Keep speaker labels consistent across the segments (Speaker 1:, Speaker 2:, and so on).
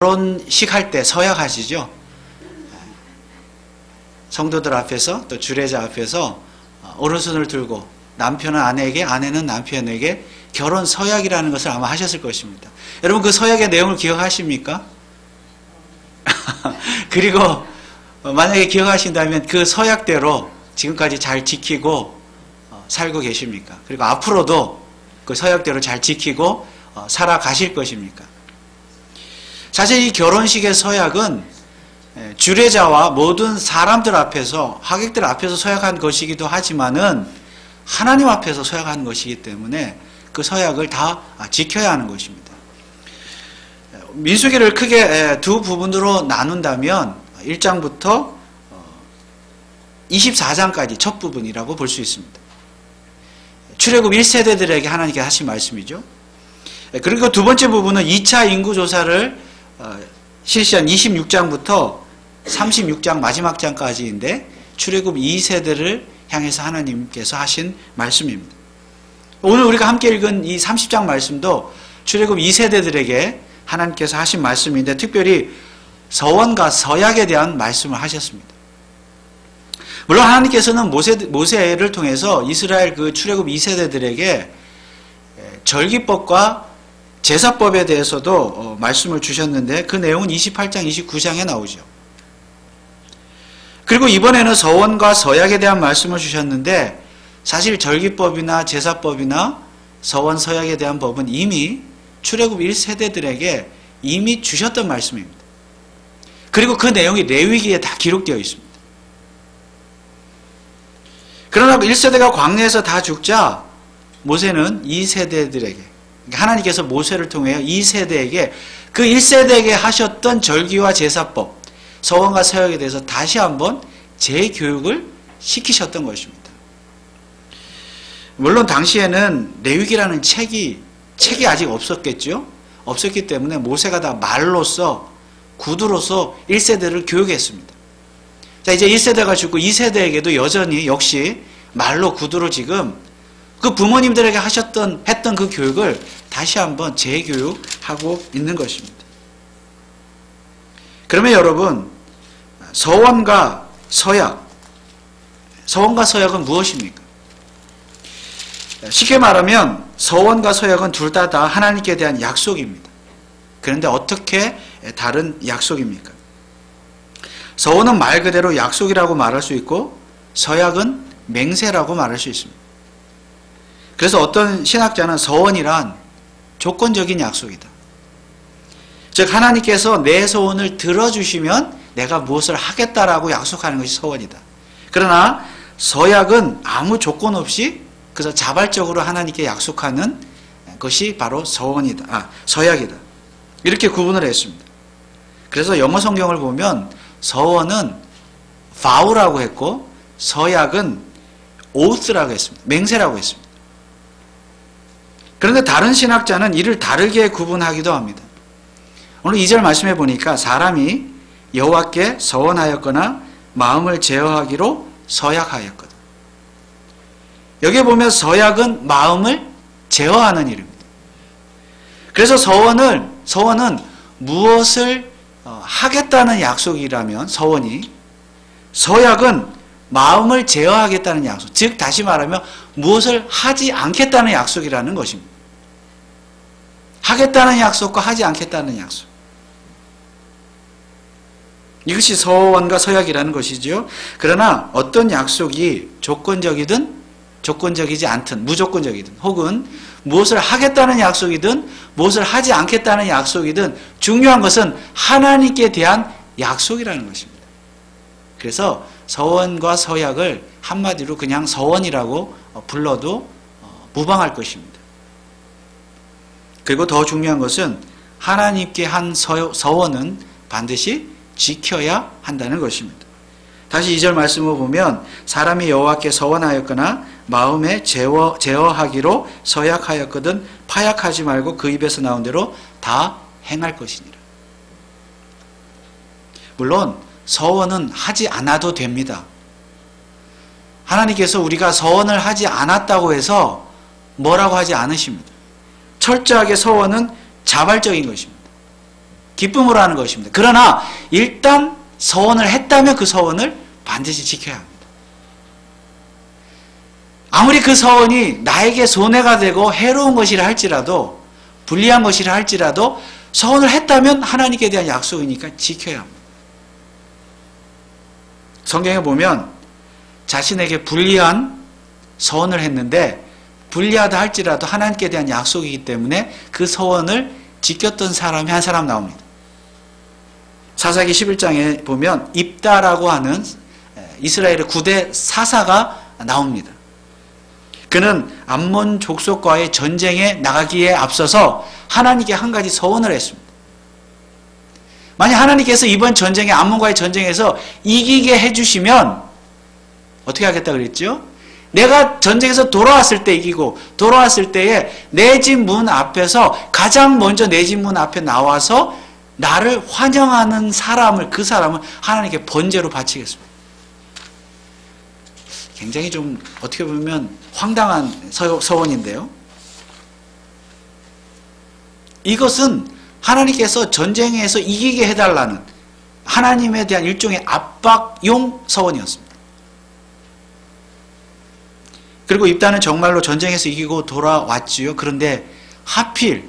Speaker 1: 결혼식 할 때 서약하시죠? 성도들 앞에서 또 주례자 앞에서 오른손을 들고 남편은 아내에게, 아내는 남편에게 결혼 서약이라는 것을 아마 하셨을 것입니다. 여러분 그 서약의 내용을 기억하십니까? 그리고 만약에 기억하신다면 그 서약대로 지금까지 잘 지키고 살고 계십니까? 그리고 앞으로도 그 서약대로 잘 지키고 살아가실 것입니까? 사실 이 결혼식의 서약은 주례자와 모든 사람들 앞에서, 하객들 앞에서 서약한 것이기도 하지만은 하나님 앞에서 서약한 것이기 때문에 그 서약을 다 지켜야 하는 것입니다. 민수기를 크게 두 부분으로 나눈다면 1장부터 24장까지 첫 부분이라고 볼 수 있습니다. 출애굽 1세대들에게 하나님께 하신 말씀이죠. 그리고 두 번째 부분은 2차 인구조사를 실시한 26장부터 36장 마지막 장까지인데 출애굽 2세대를 향해서 하나님께서 하신 말씀입니다. 오늘 우리가 함께 읽은 이 30장 말씀도 출애굽 2세대들에게 하나님께서 하신 말씀인데 특별히 서원과 서약에 대한 말씀을 하셨습니다. 물론 하나님께서는 모세를 통해서 이스라엘 그 출애굽 2세대들에게 절기법과 제사법에 대해서도 말씀을 주셨는데 그 내용은 28장, 29장에 나오죠. 그리고 이번에는 서원과 서약에 대한 말씀을 주셨는데 사실 절기법이나 제사법이나 서원, 서약에 대한 법은 이미 출애굽 1세대들에게 이미 주셨던 말씀입니다. 그리고 그 내용이 레위기에 다 기록되어 있습니다. 그러나 1세대가 광야에서 다 죽자 모세는 2세대들에게, 하나님께서 모세를 통해 2세대에게 그 1세대에게 하셨던 절기와 제사법, 서원과 서약에 대해서 다시 한번 재교육을 시키셨던 것입니다. 물론 당시에는 레위기라는 책이 아직 없었겠죠. 없었기 때문에 모세가 다 말로써, 구두로서 1세대를 교육했습니다. 자, 이제 1세대가 죽고 2세대에게도 여전히 역시 말로, 구두로 지금 그 부모님들에게 했던 그 교육을 다시 한번 재교육하고 있는 것입니다. 그러면 여러분, 서원과 서약은 무엇입니까? 쉽게 말하면 서원과 서약은 둘 다 하나님께 대한 약속입니다. 그런데 어떻게 다른 약속입니까? 서원은 말 그대로 약속이라고 말할 수 있고 서약은 맹세라고 말할 수 있습니다. 그래서 어떤 신학자는 서원이란 조건적인 약속이다. 즉 하나님께서 내 소원을 들어주시면 내가 무엇을 하겠다라고 약속하는 것이 서원이다. 그러나 서약은 아무 조건 없이 그래서 자발적으로 하나님께 약속하는 것이 바로 서약이다. 이렇게 구분을 했습니다. 그래서 영어 성경을 보면 서원은 vow라고 했고 서약은 oath라고 했습니다. 맹세라고 했습니다. 그런데 다른 신학자는 이를 다르게 구분하기도 합니다. 오늘 2절 말씀해 보니까 사람이 여호와께 서원하였거나 마음을 제어하기로 서약하였거든. 여기에 보면 서약은 마음을 제어하는 일입니다. 그래서 서원은 무엇을 하겠다는 약속이라면 서원이, 서약은 마음을 제어하겠다는 약속, 즉 다시 말하면 무엇을 하지 않겠다는 약속이라는 것입니다. 하겠다는 약속과 하지 않겠다는 약속, 이것이 서원과 서약이라는 것이죠. 그러나 어떤 약속이 조건적이든 조건적이지 않든 무조건적이든 혹은 무엇을 하겠다는 약속이든 무엇을 하지 않겠다는 약속이든 중요한 것은 하나님께 대한 약속이라는 것입니다. 그래서 서원과 서약을 한마디로 그냥 서원이라고 불러도 무방할 것입니다. 그리고 더 중요한 것은 하나님께 한 서원은 반드시 지켜야 한다는 것입니다. 다시 2절 말씀을 보면 사람이 여호와께 서원하였거나 마음에 제어하기로 서약하였거든 파약하지 말고 그 입에서 나온 대로 다 행할 것이니라. 물론 서원은 하지 않아도 됩니다. 하나님께서 우리가 서원을 하지 않았다고 해서 뭐라고 하지 않으십니다. 철저하게 서원은 자발적인 것입니다. 기쁨으로 하는 것입니다. 그러나 일단 서원을 했다면 그 서원을 반드시 지켜야 합니다. 아무리 그 서원이 나에게 손해가 되고 해로운 것이라 할지라도, 불리한 것이라 할지라도 서원을 했다면 하나님께 대한 약속이니까 지켜야 합니다. 성경에 보면 자신에게 불리한 서원을 했는데 불리하다 할지라도 하나님께 대한 약속이기 때문에 그 서원을 지켰던 사람이 한 사람 나옵니다. 사사기 11장에 보면 입다라고 하는 이스라엘의 9대 사사가 나옵니다. 그는 암몬 족속과의 전쟁에 나가기에 앞서서 하나님께 한 가지 서원을 했습니다. 만약 하나님께서 이번 전쟁에, 암몬과의 전쟁에서 이기게 해주시면 어떻게 하겠다 그랬죠? 내가 전쟁에서 돌아왔을 때 이기고, 돌아왔을 때에 내 집 문 앞에서 가장 먼저 내 집 문 앞에 나와서 나를 환영하는 사람을, 그 사람을 하나님께 번제로 바치겠습니다. 굉장히 좀 어떻게 보면 황당한 서원인데요. 이것은 하나님께서 전쟁에서 이기게 해달라는 하나님에 대한 일종의 압박용 서원이었습니다. 그리고 입다는 정말로 전쟁에서 이기고 돌아왔지요. 그런데 하필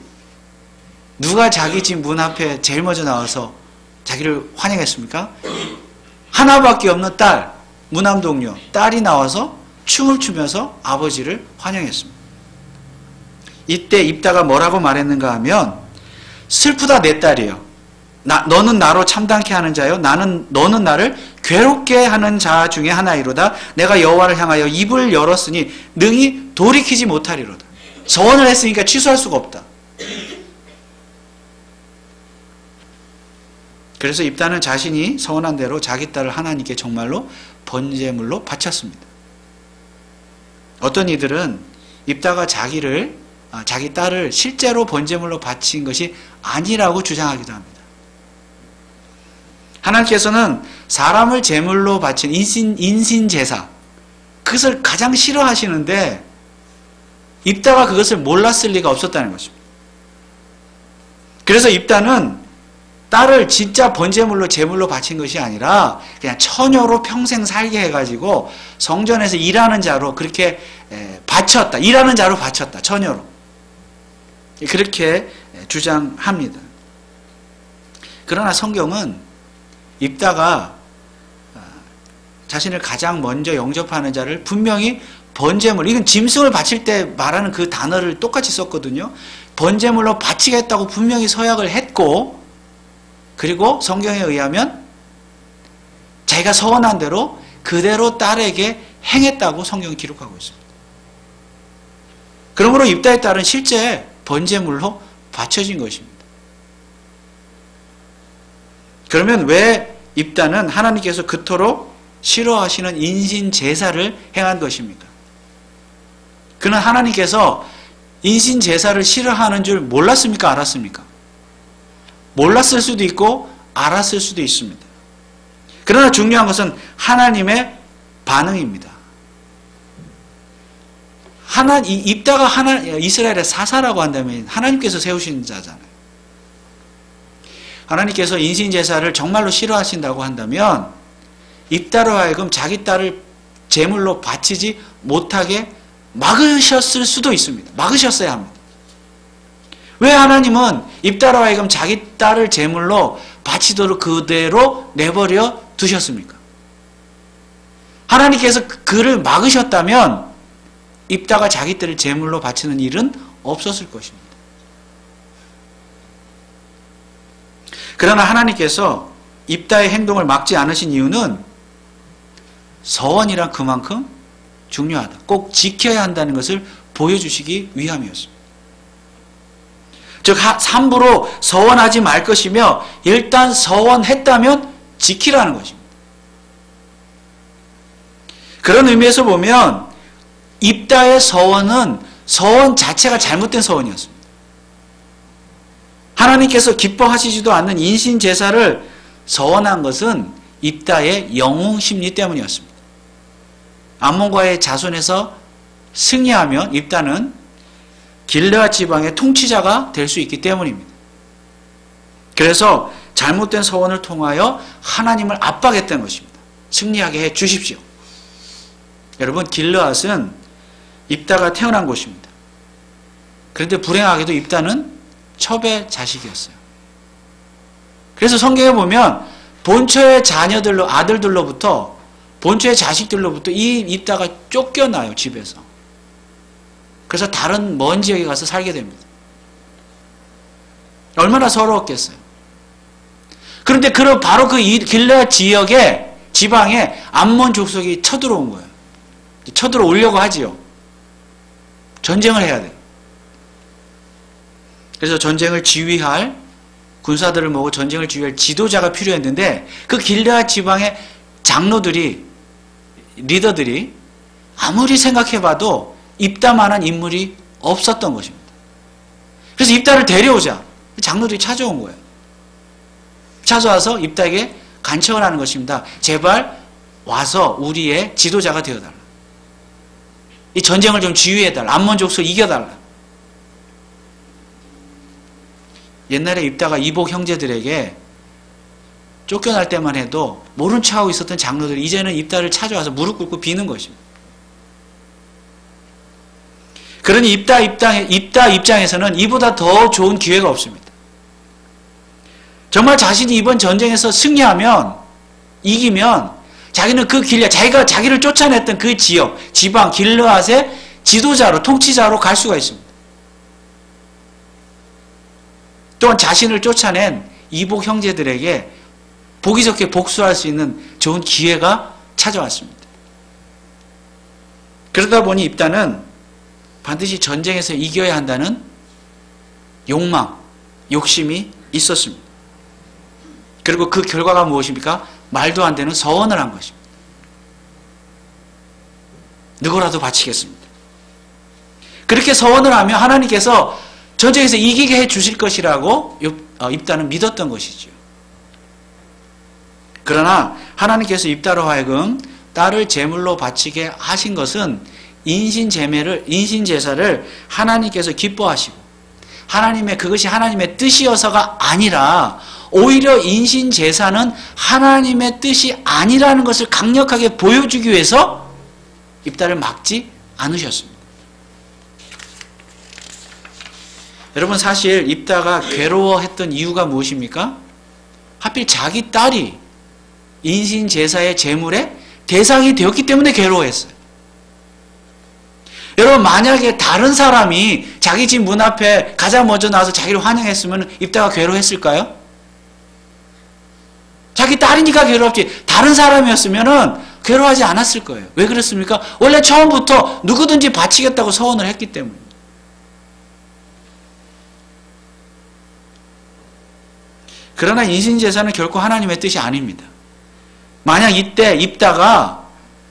Speaker 1: 누가 자기 집 문 앞에 제일 먼저 나와서 자기를 환영했습니까? 하나밖에 없는 딸, 무남동료 딸이 나와서 춤을 추면서 아버지를 환영했습니다. 이때 입다가 뭐라고 말했는가 하면, 슬프다 내 딸이여, 너는 나로 참담케 하는 자요, 너는 나를 괴롭게 하는 자 중에 하나이로다. 내가 여호와를 향하여 입을 열었으니 능히 돌이키지 못하리로다. 서원을 했으니까 취소할 수가 없다. 그래서 입다는 자신이 서원한 대로 자기 딸을 하나님께 정말로 번제물로 바쳤습니다. 어떤 이들은 입다가 자기 딸을 실제로 번제물로 바친 것이 아니라고 주장하기도 합니다. 하나님께서는 사람을 제물로 바친 인신제사, 그것을 가장 싫어하시는데 입다가 그것을 몰랐을 리가 없었다는 것입니다. 그래서 입다는 딸을 진짜 번제물로 제물로 바친 것이 아니라 그냥 처녀로 평생 살게 해가지고 성전에서 일하는 자로 그렇게 바쳤다. 일하는 자로 바쳤다. 처녀로. 그렇게 주장합니다. 그러나 성경은 입다가 자신을 가장 먼저 영접하는 자를 분명히 번제물, 이건 짐승을 바칠 때 말하는 그 단어를 똑같이 썼거든요. 번제물로 바치겠다고 분명히 서약을 했고, 그리고 성경에 의하면 자기가 서원한 대로 그대로 딸에게 행했다고 성경이 기록하고 있습니다. 그러므로 입다의 딸은 실제 번제물로 바쳐진 것입니다. 그러면 왜 입다는 하나님께서 그토록 싫어하시는 인신 제사를 행한 것입니까? 그는 하나님께서 인신 제사를 싫어하는 줄 몰랐습니까? 알았습니까? 몰랐을 수도 있고 알았을 수도 있습니다. 그러나 중요한 것은 하나님의 반응입니다. 입다가 이스라엘의 사사라고 한다면 하나님께서 세우신 자잖아요. 하나님께서 인신제사를 정말로 싫어하신다고 한다면 입다로 하여금 자기 딸을 제물로 바치지 못하게 막으셨을 수도 있습니다. 막으셨어야 합니다. 왜 하나님은 입다로 하여금 자기 딸을 제물로 바치도록 그대로 내버려 두셨습니까? 하나님께서 그를 막으셨다면 입다가 자기 딸을 제물로 바치는 일은 없었을 것입니다. 그러나 하나님께서 입다의 행동을 막지 않으신 이유는 서원이란 그만큼 중요하다. 꼭 지켜야 한다는 것을 보여주시기 위함이었습니다. 즉 함부로 서원하지 말 것이며 일단 서원했다면 지키라는 것입니다. 그런 의미에서 보면 입다의 서원은 서원 자체가 잘못된 서원이었습니다. 하나님께서 기뻐하시지도 않는 인신제사를 서원한 것은 입다의 영웅심리 때문이었습니다. 암몬과의 자손에서 승리하면 입다는 길르앗 지방의 통치자가 될 수 있기 때문입니다. 그래서 잘못된 서원을 통하여 하나님을 압박했던 것입니다. 승리하게 해 주십시오. 여러분, 길르앗은 입다가 태어난 곳입니다. 그런데 불행하게도 입다는 첩의 자식이었어요. 그래서 성경에 보면 본처의 자녀들로, 아들들로부터, 본처의 자식들로부터 이 입다가 쫓겨나요, 집에서. 그래서 다른 먼 지역에 가서 살게 됩니다. 얼마나 서러웠겠어요. 그런데 바로 그 길르앗 지역에, 지방에 암몬 족속이 쳐들어온 거예요. 쳐들어오려고 하지요. 전쟁을 해야 돼요. 그래서 전쟁을 지휘할, 군사들을 모으고 전쟁을 지휘할 지도자가 필요했는데, 그 길르앗 지방의 장로들이, 리더들이 아무리 생각해봐도 입다만한 인물이 없었던 것입니다. 그래서 입다를 데려오자 장로들이 찾아온 거예요. 찾아와서 입다에게 간청을 하는 것입니다. 제발 와서 우리의 지도자가 되어달라. 이 전쟁을 좀 지휘해달라. 암몬 족속을 이겨달라. 옛날에 입다가 이복 형제들에게 쫓겨날 때만 해도 모른 척하고 있었던 장로들이 이제는 입다를 찾아와서 무릎 꿇고 비는 것입니다. 그러니 입다 입장에서는 이보다 더 좋은 기회가 없습니다. 정말 자신이 이번 전쟁에서 승리하면, 이기면 자기는 그 자기를 쫓아냈던 그 지역, 지방, 길르앗의 지도자로, 통치자로 갈 수가 있습니다. 또한 자신을 쫓아낸 이복 형제들에게 보기 좋게 복수할 수 있는 좋은 기회가 찾아왔습니다. 그러다 보니 입다는 반드시 전쟁에서 이겨야 한다는 욕망, 욕심이 있었습니다. 그리고 그 결과가 무엇입니까? 말도 안 되는 서원을 한 것입니다. 누구라도 바치겠습니다. 그렇게 서원을 하면 하나님께서 전쟁에서 이기게 해 주실 것이라고 입다는 믿었던 것이죠. 그러나 하나님께서 입다로 하여금 딸을 제물로 바치게 하신 것은 인신제사를 하나님께서 기뻐하시고, 그것이 하나님의 뜻이어서가 아니라 오히려 인신제사는 하나님의 뜻이 아니라는 것을 강력하게 보여주기 위해서 입다를 막지 않으셨습니다. 여러분, 사실 입다가 괴로워했던 이유가 무엇입니까? 하필 자기 딸이 인신제사의 제물의 대상이 되었기 때문에 괴로워했어요. 여러분, 만약에 다른 사람이 자기 집 문 앞에 가장 먼저 나와서 자기를 환영했으면 입다가 괴로워했을까요? 자기 딸이니까 괴롭지, 다른 사람이었으면 괴로워하지 않았을 거예요. 왜 그렇습니까? 원래 처음부터 누구든지 바치겠다고 서원을 했기 때문입니다. 그러나 인신제사는 결코 하나님의 뜻이 아닙니다. 만약 이때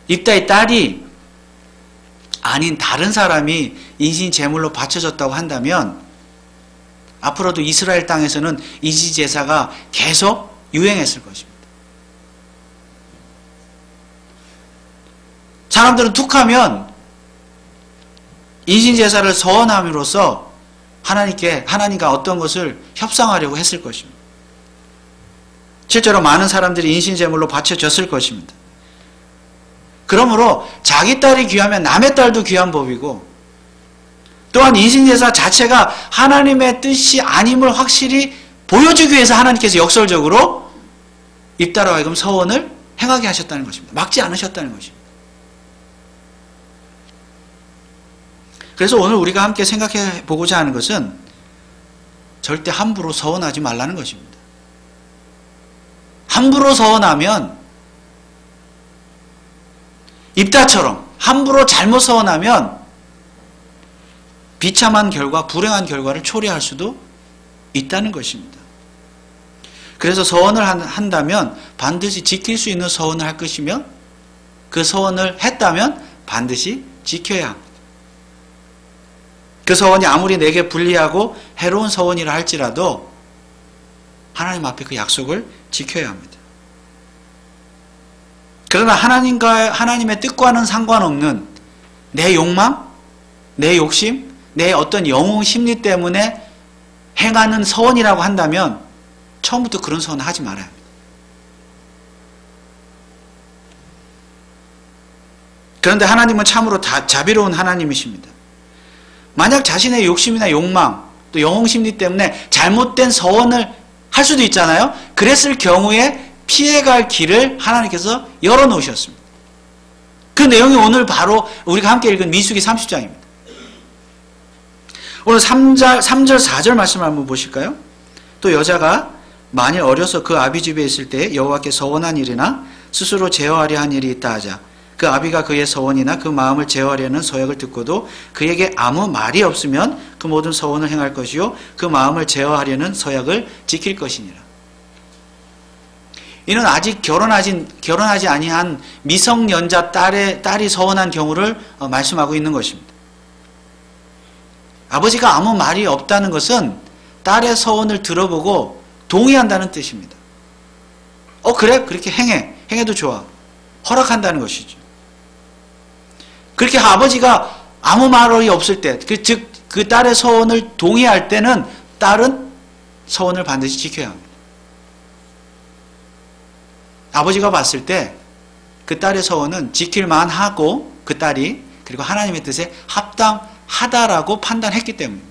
Speaker 1: 입다의 딸이 아닌 다른 사람이 인신제물로 바쳐졌다고 한다면 앞으로도 이스라엘 땅에서는 인신제사가 계속 유행했을 것입니다. 사람들은 툭하면 인신제사를 서원함으로써 하나님과 어떤 것을 협상하려고 했을 것입니다. 실제로 많은 사람들이 인신제물로 바쳐졌을 것입니다. 그러므로 자기 딸이 귀하면 남의 딸도 귀한 법이고, 또한 인신제사 자체가 하나님의 뜻이 아님을 확실히 보여주기 위해서 하나님께서 역설적으로 입다로 하여금 서원을 행하게 하셨다는 것입니다. 막지 않으셨다는 것입니다. 그래서 오늘 우리가 함께 생각해 보고자 하는 것은 절대 함부로 서원하지 말라는 것입니다. 함부로 서원하면, 입다처럼 함부로 잘못 서원하면 비참한 결과, 불행한 결과를 초래할 수도 있다는 것입니다. 그래서 서원을 한다면 반드시 지킬 수 있는 서원을 할 것이며, 그 서원을 했다면 반드시 지켜야 합니다. 그 서원이 아무리 내게 불리하고 해로운 서원이라 할지라도 하나님 앞에 그 약속을 지켜야 합니다. 그러나 하나님의 뜻과는 상관없는 내 욕망, 내 욕심, 내 어떤 영웅 심리 때문에 행하는 서원이라고 한다면 처음부터 그런 서원을 하지 말아야 합니다. 그런데 하나님은 참으로 자비로운 하나님이십니다. 만약 자신의 욕심이나 욕망, 또 영웅심리 때문에 잘못된 서원을 할 수도 있잖아요. 그랬을 경우에 피해갈 길을 하나님께서 열어놓으셨습니다. 그 내용이 오늘 바로 우리가 함께 읽은 민수기 30장입니다. 오늘 3절, 4절 말씀을 한번 보실까요? 또 여자가 만일 어려서 그 아비 집에 있을 때 여호와께 서원한 일이나 스스로 제어하려 한 일이 있다 하자. 그 아비가 그의 서원이나 그 마음을 제어하려는 서약을 듣고도 그에게 아무 말이 없으면 그 모든 서원을 행할 것이요 그 마음을 제어하려는 서약을 지킬 것이니라. 이는 아직 결혼하지 아니한 미성년자 딸이 서원한 경우를 말씀하고 있는 것입니다. 아버지가 아무 말이 없다는 것은 딸의 서원을 들어보고 동의한다는 뜻입니다. 그래? 그렇게 행해도 좋아. 허락한다는 것이죠. 그렇게 아버지가 아무 말이 없을 때, 즉 그 딸의 서원을 동의할 때는 딸은 서원을 반드시 지켜야 합니다. 아버지가 봤을 때 그 딸의 서원은 지킬만 하고 그 딸이 그리고 하나님의 뜻에 합당하다라고 판단했기 때문입니다.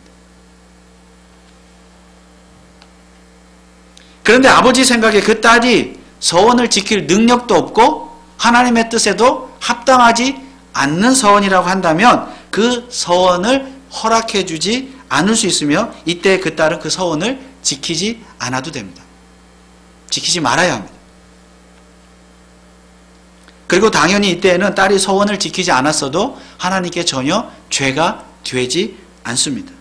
Speaker 1: 그런데 아버지 생각에 그 딸이 서원을 지킬 능력도 없고 하나님의 뜻에도 합당하지 않는 서원이라고 한다면 그 서원을 허락해 주지 않을 수 있으며 이때 그 딸은 그 서원을 지키지 않아도 됩니다. 지키지 말아야 합니다. 그리고 당연히 이때에는 딸이 서원을 지키지 않았어도 하나님께 전혀 죄가 되지 않습니다.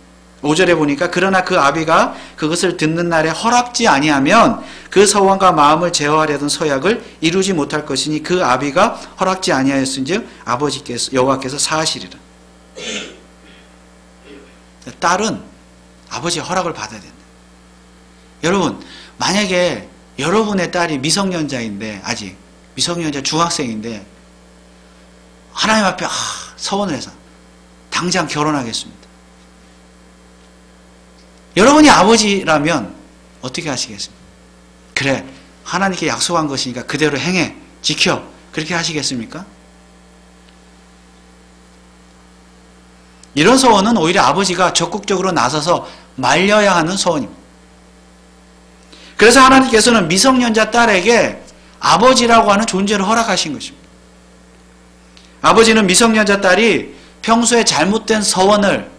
Speaker 1: 5절에 보니까 그러나 그 아비가 그것을 듣는 날에 허락지 아니하면 그 서원과 마음을 제어하려던 서약을 이루지 못할 것이니 그 아비가 허락지 아니하였은즉 아버지께서 여호와께서 사하시리라. 딸은 아버지의 허락을 받아야 된다. 여러분, 만약에 여러분의 딸이 미성년자인데 아직 미성년자 중학생인데 하나님 앞에 서원을 해서 당장 결혼하겠습니다. 여러분이 아버지라면 어떻게 하시겠습니까? 그래, 하나님께 약속한 것이니까 그대로 행해, 지켜. 그렇게 하시겠습니까? 이런 서원은 오히려 아버지가 적극적으로 나서서 말려야 하는 서원입니다. 그래서 하나님께서는 미성년자 딸에게 아버지라고 하는 존재를 허락하신 것입니다. 아버지는 미성년자 딸이 평소에 잘못된 서원을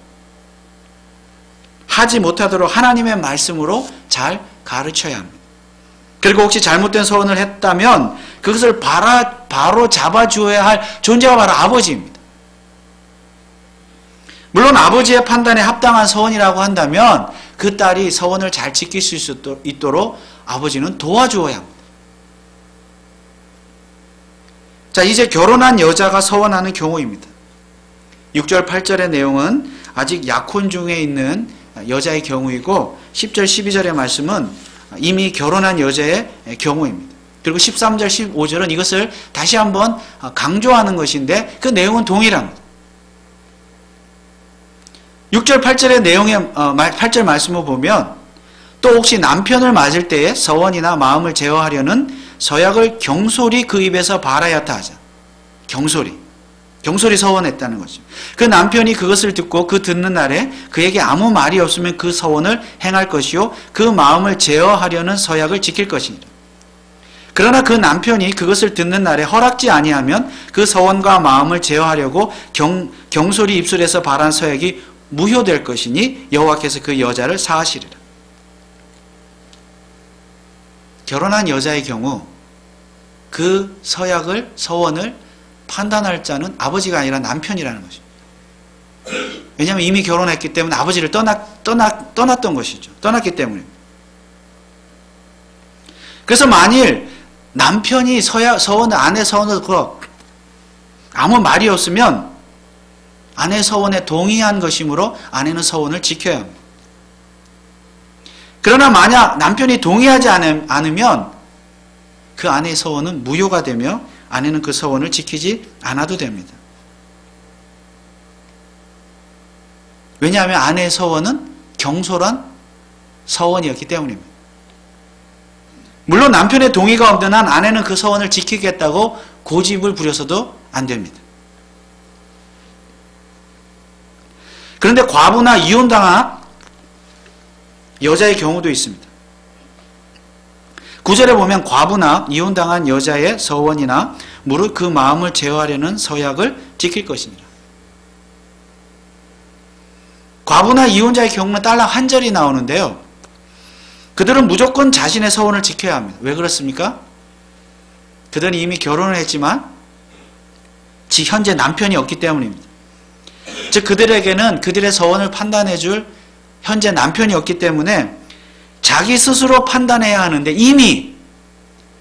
Speaker 1: 하지 못하도록 하나님의 말씀으로 잘 가르쳐야 합니다. 그리고 혹시 잘못된 서원을 했다면 그것을 바로 잡아주어야 할 존재가 바로 아버지입니다. 물론 아버지의 판단에 합당한 서원이라고 한다면 그 딸이 서원을 잘 지킬 수 있도록 아버지는 도와주어야 합니다. 자, 이제 결혼한 여자가 서원하는 경우입니다. 6절 8절의 내용은 아직 약혼 중에 있는 여자의 경우이고 10절 12절의 말씀은 이미 결혼한 여자의 경우입니다. 그리고 13절 15절은 이것을 다시 한번 강조하는 것인데 그 내용은 동일합니다. 6절 8절의 내용의 8절 말씀을 보면 또 혹시 남편을 맞을 때에 서원이나 마음을 제어하려는 서약을 경솔히 그 입에서 발하였다 하자. 경솔히 서원했다는 거죠. 그 남편이 그것을 듣고 그 듣는 날에 그에게 아무 말이 없으면 그 서원을 행할 것이요 그 마음을 제어하려는 서약을 지킬 것이니라. 그러나 그 남편이 그것을 듣는 날에 허락지 아니하면 그 서원과 마음을 제어하려고 경솔히 입술에서 발한 서약이 무효될 것이니 여호와께서 그 여자를 사하시리라. 결혼한 여자의 경우 그 서원을 판단할 자는 아버지가 아니라 남편이라는 것입니다. 왜냐하면 이미 결혼했기 때문에 아버지를 떠났던 것이죠. 떠났기 때문에. 그래서 만일 남편이 아내 서원을 아무 말이 없으면 아내 서원에 동의한 것이므로 아내는 서원을 지켜야 합니다. 그러나 만약 남편이 동의하지 않으면 그 아내의 서원은 무효가 되며 아내는 그 서원을 지키지 않아도 됩니다. 왜냐하면 아내의 서원은 경솔한 서원이었기 때문입니다. 물론 남편의 동의가 없는 한 아내는 그 서원을 지키겠다고 고집을 부려서도 안 됩니다. 그런데 과부나 이혼당한 여자의 경우도 있습니다. 9절에 보면 과부나 이혼당한 여자의 서원이나 무릇 그 마음을 제어하려는 서약을 지킬 것이니라. 과부나 이혼자의 경우는 딸랑 한 절이 나오는데요. 그들은 무조건 자신의 서원을 지켜야 합니다. 왜 그렇습니까? 그들은 이미 결혼을 했지만 현재 남편이 없기 때문입니다. 즉 그들에게는 그들의 서원을 판단해 줄 현재 남편이 없기 때문에 자기 스스로 판단해야 하는데 이미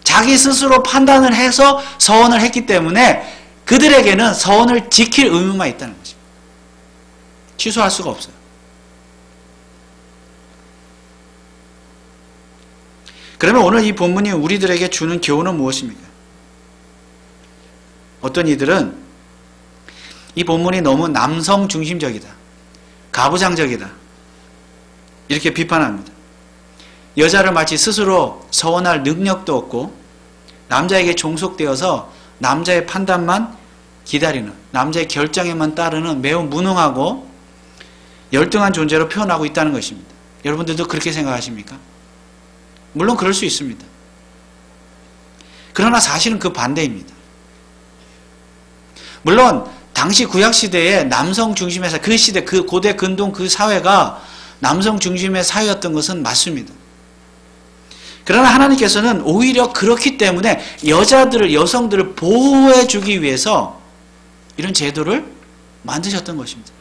Speaker 1: 자기 스스로 판단을 해서 서원을 했기 때문에 그들에게는 서원을 지킬 의무만 있다는 것입니다. 취소할 수가 없어요. 그러면 오늘 이 본문이 우리들에게 주는 교훈은 무엇입니까? 어떤 이들은 이 본문이 너무 남성 중심적이다. 가부장적이다. 이렇게 비판합니다. 여자를 마치 스스로 서원할 능력도 없고 남자에게 종속되어서 남자의 판단만 기다리는, 남자의 결정에만 따르는 매우 무능하고 열등한 존재로 표현하고 있다는 것입니다. 여러분들도 그렇게 생각하십니까? 물론 그럴 수 있습니다. 그러나 사실은 그 반대입니다. 물론 당시 구약시대에 남성 중심에서 그 시대, 그 고대 근동 그 사회가 남성 중심의 사회였던 것은 맞습니다. 그러나 하나님께서는 오히려 그렇기 때문에 여성들을 보호해 주기 위해서 이런 제도를 만드셨던 것입니다.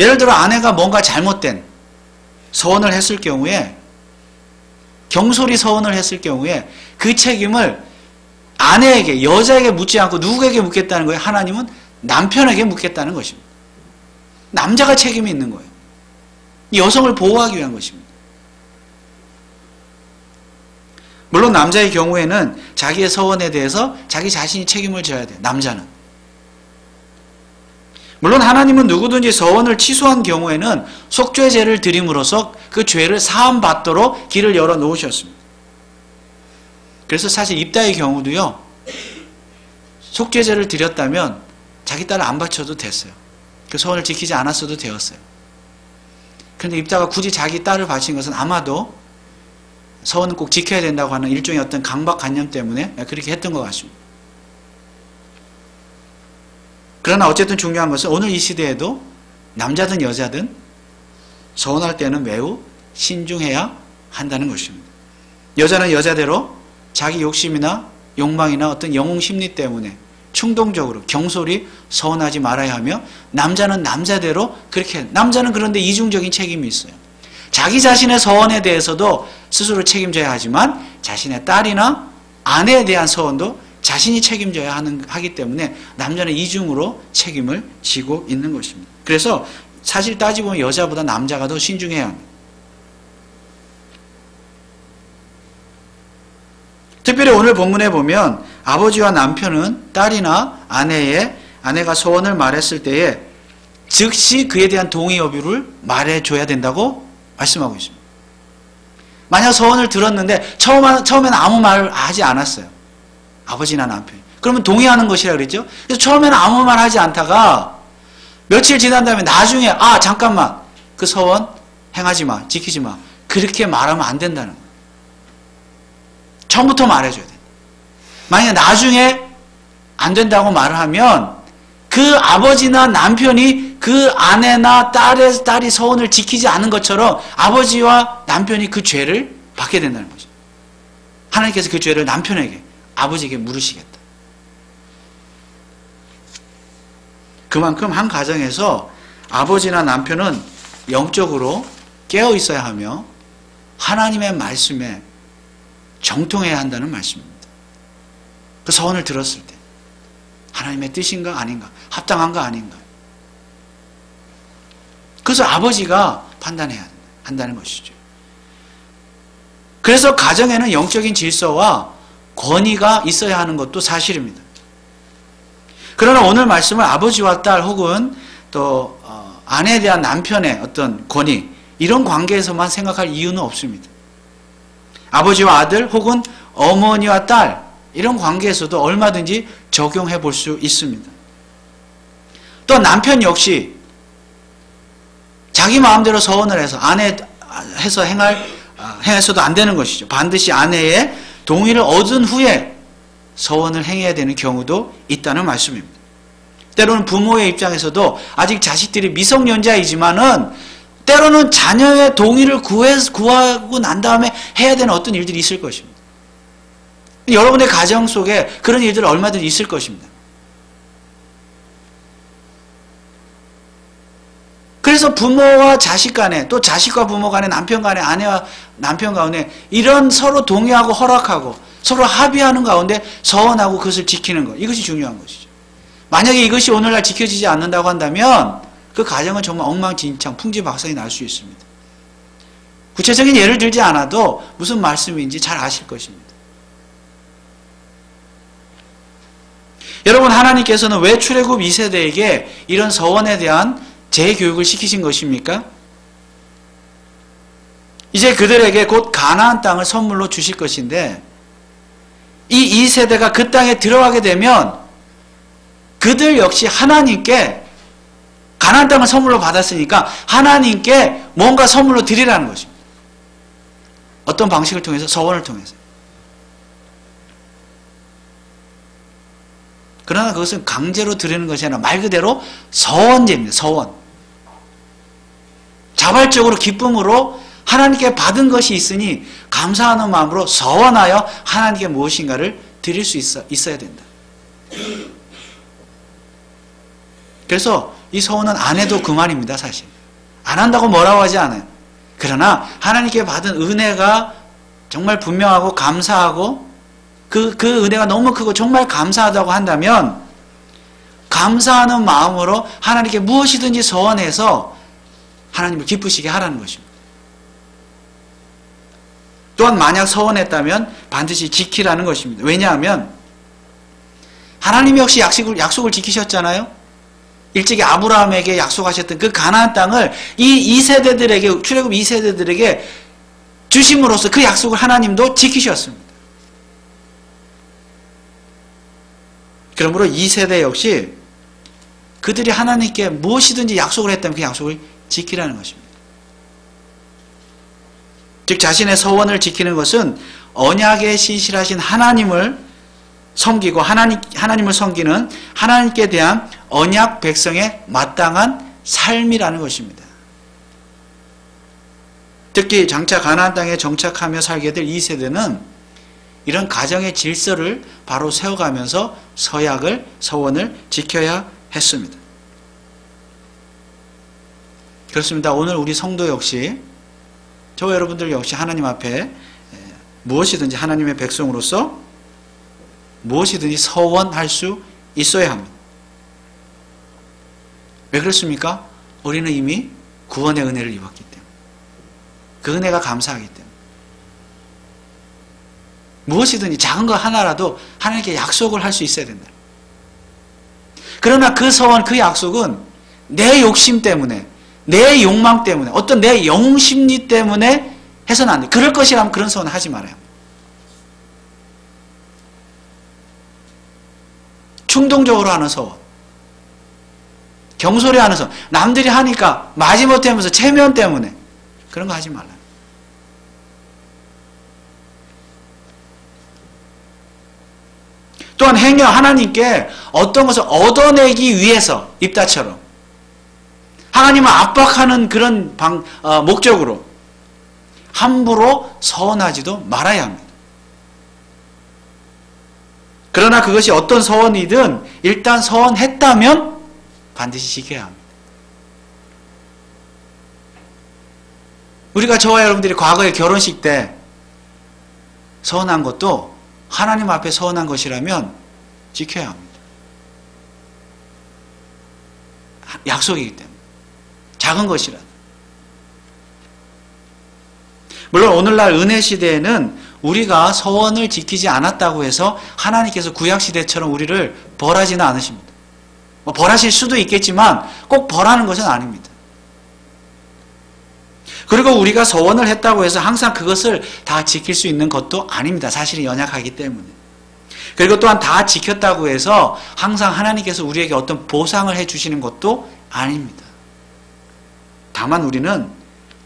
Speaker 1: 예를 들어 아내가 뭔가 잘못된 서원을 했을 경우에, 경솔히 서원을 했을 경우에 그 책임을 아내에게, 여자에게 묻지 않고 누구에게 묻겠다는 거예요? 하나님은 남편에게 묻겠다는 것입니다. 남자가 책임이 있는 거예요. 여성을 보호하기 위한 것입니다. 물론 남자의 경우에는 자기의 서원에 대해서 자기 자신이 책임을 져야 돼요. 남자는. 물론 하나님은 누구든지 서원을 취소한 경우에는 속죄제를 드림으로써 그 죄를 사함받도록 길을 열어 놓으셨습니다. 그래서 사실 입다의 경우도요, 속죄제를 드렸다면 자기 딸을 안 바쳐도 됐어요. 그 서원을 지키지 않았어도 되었어요. 그런데 입다가 굳이 자기 딸을 바친 것은 아마도 서원은 꼭 지켜야 된다고 하는 일종의 어떤 강박관념 때문에 그렇게 했던 것 같습니다. 그러나 어쨌든 중요한 것은 오늘 이 시대에도 남자든 여자든 서원할 때는 매우 신중해야 한다는 것입니다. 여자는 여자대로 자기 욕심이나 욕망이나 어떤 영웅 심리 때문에 충동적으로 경솔히 서원하지 말아야 하며, 남자는 남자대로 그렇게, 남자는 그런데 이중적인 책임이 있어요. 자기 자신의 서원에 대해서도 스스로 책임져야 하지만 자신의 딸이나 아내에 대한 서원도 자신이 책임져야 하기 때문에 남자는 이중으로 책임을 지고 있는 것입니다. 그래서 사실 따지보면 여자보다 남자가 더 신중해야 합니다. 특별히 오늘 본문에 보면 아버지와 남편은 딸이나 아내가 서원을 말했을 때에 즉시 그에 대한 동의 여부를 말해줘야 된다고 말씀하고 있습니다. 만약 서원을 들었는데 처음에는 아무 말을 하지 않았어요. 아버지나 남편이. 그러면 동의하는 것이라 그랬죠. 그래서 처음에는 아무 말 하지 않다가 며칠 지난 다음에 나중에 잠깐만, 그 서원 행하지 마, 지키지 마, 그렇게 말하면 안 된다는 거예요. 처음부터 말해줘야 돼. 만약에 나중에 안 된다고 말을 하면 그 아버지나 남편이 그 아내나 딸이 서원을 지키지 않은 것처럼 아버지와 남편이 그 죄를 받게 된다는 거죠. 하나님께서 그 죄를 남편에게, 아버지에게 물으시겠다. 그만큼 한 가정에서 아버지나 남편은 영적으로 깨어 있어야 하며 하나님의 말씀에 정통해야 한다는 말씀입니다. 그 서원을 들었을 때 하나님의 뜻인가 아닌가, 합당한가 아닌가, 그래서 아버지가 판단해야 한다는 것이죠. 그래서 가정에는 영적인 질서와 권위가 있어야 하는 것도 사실입니다. 그러나 오늘 말씀은 아버지와 딸 혹은 또 아내에 대한 남편의 어떤 권위, 이런 관계에서만 생각할 이유는 없습니다. 아버지와 아들 혹은 어머니와 딸 이런 관계에서도 얼마든지 적용해 볼 수 있습니다. 또 남편 역시 자기 마음대로 서원을 해서 해서 행해서도 안 되는 것이죠. 반드시 아내의 동의를 얻은 후에 서원을 행해야 되는 경우도 있다는 말씀입니다. 때로는 부모의 입장에서도 아직 자식들이 미성년자이지만은 때로는 자녀의 동의를 구하고 난 다음에 해야 되는 어떤 일들이 있을 것입니다. 여러분의 가정 속에 그런 일들 얼마든지 있을 것입니다. 그래서 부모와 자식 간에, 또 자식과 부모 간에, 남편 간에, 아내와 남편 가운데 이런 서로 동의하고 허락하고 서로 합의하는 가운데 서원하고 그것을 지키는 것, 이것이 중요한 것이죠. 만약에 이것이 오늘날 지켜지지 않는다고 한다면 그 가정은 정말 엉망진창, 풍지박산이 날 수 있습니다. 구체적인 예를 들지 않아도 무슨 말씀인지 잘 아실 것입니다. 여러분, 하나님께서는 왜 출애굽 2세대에게 이런 서원에 대한 재교육을 시키신 것입니까? 이제 그들에게 곧 가나안 땅을 선물로 주실 것인데 이 2세대가 그 땅에 들어가게 되면 그들 역시 하나님께 가나안 땅을 선물로 받았으니까 하나님께 뭔가 선물로 드리라는 것입니다. 어떤 방식을 통해서? 서원을 통해서. 그러나 그것은 강제로 드리는 것이 아니라 말 그대로 서원제입니다. 서원. 자발적으로 기쁨으로 하나님께 받은 것이 있으니 감사하는 마음으로 서원하여 하나님께 무엇인가를 드릴 수 있어야 된다. 그래서 이 서원은 안 해도 그만입니다. 사실. 안 한다고 뭐라고 하지 않아요. 그러나 하나님께 받은 은혜가 정말 분명하고 감사하고 그 은혜가 너무 크고 정말 감사하다고 한다면 감사하는 마음으로 하나님께 무엇이든지 서원해서 하나님을 기쁘시게 하라는 것입니다. 또한 만약 서원했다면 반드시 지키라는 것입니다. 왜냐하면 하나님이 역시 약속을 지키셨잖아요. 일찍이 아브라함에게 약속하셨던 그 가나안 땅을 이 2세대들에게, 출애굽 2세대들에게 주심으로써 그 약속을 하나님도 지키셨습니다. 그러므로 2세대 역시 그들이 하나님께 무엇이든지 약속을 했다면 그 약속을 지키라는 것입니다. 즉 자신의 서원을 지키는 것은 언약에 신실하신 하나님을 섬기고 하나님을 섬기는 하나님께 대한 언약 백성의 마땅한 삶이라는 것입니다. 특히 장차 가나안 땅에 정착하며 살게 될 2세대는 이런 가정의 질서를 바로 세워가면서 서원을 지켜야 했습니다. 그렇습니다. 오늘 우리 성도 역시 저와 여러분들 역시 하나님 앞에 무엇이든지 하나님의 백성으로서 무엇이든지 서원할 수 있어야 합니다. 왜 그렇습니까? 우리는 이미 구원의 은혜를 입었기 때문에, 그 은혜가 감사하기 때문에 무엇이든지 작은 거 하나라도 하나님께 약속을 할 수 있어야 된다. 그러나 그 서원, 그 약속은 내 욕심 때문에, 내 욕망 때문에, 어떤 내 영심리 때문에 해서는 안 돼. 그럴 것이라면 그런 서원을 하지 말아요. 충동적으로 하는 서원, 경솔히 하는 서원, 남들이 하니까 마지못해 하면서 체면 때문에 그런 거 하지 말아요. 또한 행여 하나님께 어떤 것을 얻어내기 위해서 입다처럼 하나님을 압박하는 그런 목적으로 함부로 서원하지도 말아야 합니다. 그러나 그것이 어떤 서원이든 일단 서원했다면 반드시 지켜야 합니다. 우리가 저와 여러분들이 과거에 결혼식 때 서원한 것도 하나님 앞에 서원한 것이라면 지켜야 합니다. 약속이기 때문에. 작은 것이라도. 물론 오늘날 은혜 시대에는 우리가 서원을 지키지 않았다고 해서 하나님께서 구약시대처럼 우리를 벌하지는 않으십니다. 벌하실 수도 있겠지만 꼭 벌하는 것은 아닙니다. 그리고 우리가 서원을 했다고 해서 항상 그것을 다 지킬 수 있는 것도 아닙니다. 사실은 연약하기 때문에. 그리고 또한 다 지켰다고 해서 항상 하나님께서 우리에게 어떤 보상을 해주시는 것도 아닙니다. 다만 우리는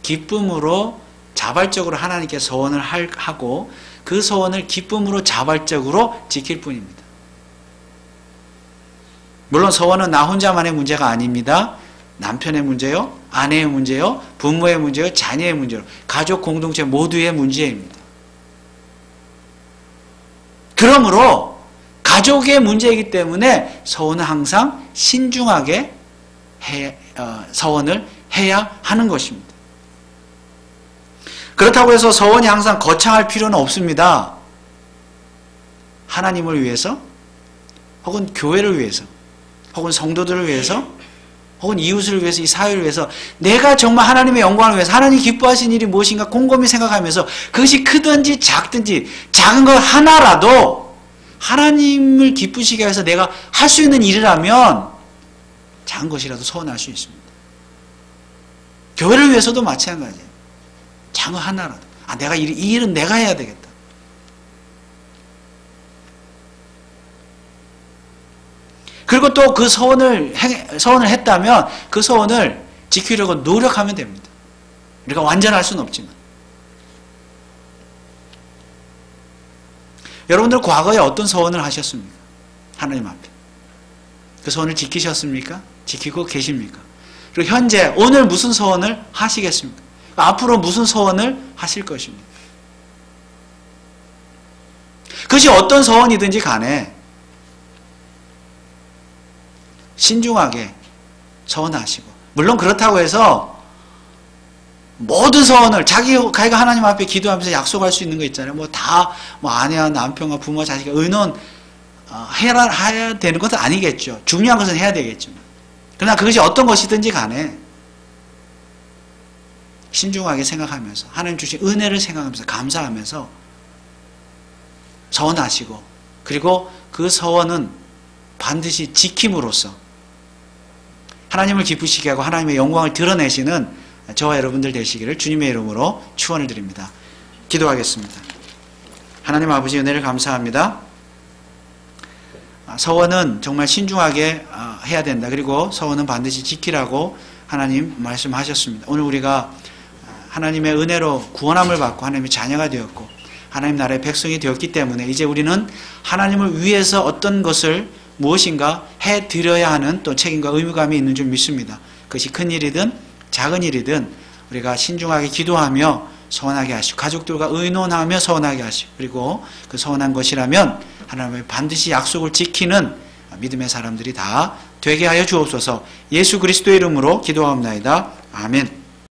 Speaker 1: 기쁨으로 자발적으로 하나님께 서원을 하고 그 서원을 기쁨으로 자발적으로 지킬 뿐입니다. 물론 서원은 나 혼자만의 문제가 아닙니다. 남편의 문제요, 아내의 문제요, 부모의 문제요, 자녀의 문제요, 가족 공동체 모두의 문제입니다. 그러므로 가족의 문제이기 때문에 서원은 항상 신중하게 서원을 해야 하는 것입니다. 그렇다고 해서 서원이 항상 거창할 필요는 없습니다. 하나님을 위해서, 혹은 교회를 위해서, 혹은 성도들을 위해서, 혹은 이웃을 위해서, 이 사회를 위해서, 내가 정말 하나님의 영광을 위해서 하나님이 기뻐하시는 일이 무엇인가 곰곰이 생각하면서 그것이 크든지 작든지 작은 것 하나라도 하나님을 기쁘시게 해서 내가 할 수 있는 일이라면 작은 것이라도 서원할 수 있습니다. 교회를 위해서도 마찬가지예요. 작은 것 하나라도 이 일은 내가 해야 되겠다. 그리고 또 그 서원을 했다면 그 서원을 지키려고 노력하면 됩니다. 우리가 완전할 수는 없지만. 여러분들 과거에 어떤 서원을 하셨습니까? 하나님 앞에. 그 서원을 지키셨습니까? 지키고 계십니까? 그리고 현재 오늘 무슨 서원을 하시겠습니까? 앞으로 무슨 서원을 하실 것입니까? 그것이 어떤 서원이든지 간에 신중하게 서원하시고, 물론 그렇다고 해서 모든 서원을 자기가 하나님 앞에 기도하면서 약속할 수 있는 거 있잖아요. 아내와 남편과 부모와 자식과 의논 해야 되는 것은 아니겠죠. 중요한 것은 해야 되겠지만, 그러나 그것이 어떤 것이든지 간에 신중하게 생각하면서 하나님 주신 은혜를 생각하면서 감사하면서 서원하시고, 그리고 그 서원은 반드시 지킴으로써 하나님을 기쁘시게 하고 하나님의 영광을 드러내시는 저와 여러분들 되시기를 주님의 이름으로 축원을 드립니다. 기도하겠습니다. 하나님 아버지, 은혜를 감사합니다. 서원은 정말 신중하게 해야 된다. 그리고 서원은 반드시 지키라고 하나님 말씀하셨습니다. 오늘 우리가 하나님의 은혜로 구원함을 받고 하나님의 자녀가 되었고 하나님 나라의 백성이 되었기 때문에 이제 우리는 하나님을 위해서 어떤 것을 무엇인가 해드려야 하는 또 책임과 의무감이 있는 줄 믿습니다. 그것이 큰 일이든 작은 일이든 우리가 신중하게 기도하며 서원하게 하시고, 가족들과 의논하며 서원하게 하시고, 그리고 그 서원한 것이라면 하나님의 반드시 약속을 지키는 믿음의 사람들이 다 되게 하여 주옵소서. 예수 그리스도의 이름으로 기도하옵나이다. 아멘.